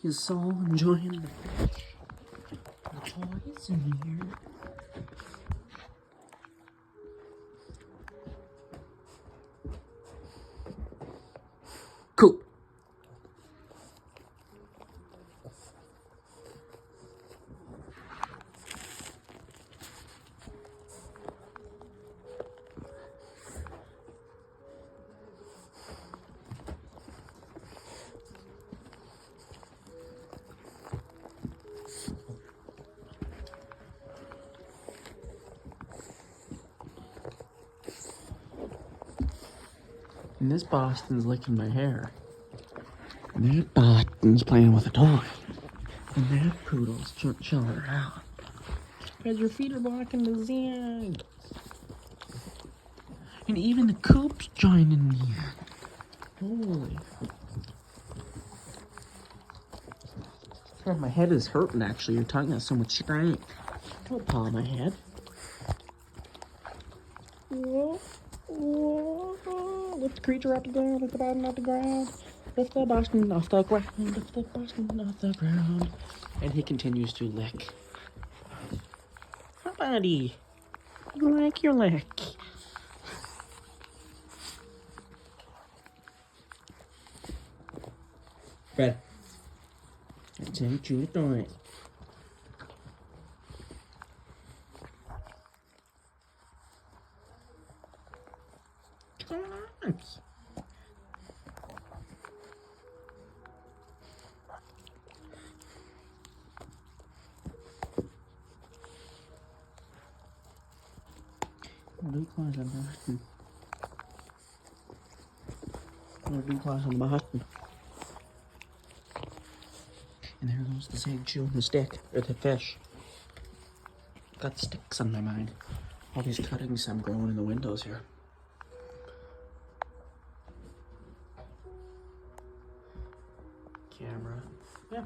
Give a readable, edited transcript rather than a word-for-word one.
He's so enjoying the toys in here. Cool. And this Boston's licking my hair. And that Boston's playing with a toy. And that poodle's chilling around. Because your feet are blocking the zig. And even the coop's joining me. Holy. God, my head is hurting actually. Your tongue has so much strength. Don't paw my head. Lift the creature off the ground, lift the Boston off the ground. Lift the Boston off the ground, lift the Boston off the ground. And he continues to lick. Hi, buddy. You like your lick? Fred. That's how you do it. Come on. Blue claws on Boston. Blue claws on Boston. And there goes the zig chewing the stick, or the fish. Got sticks on my mind. All these cuttings I'm growing in the windows here. Camera. Yeah.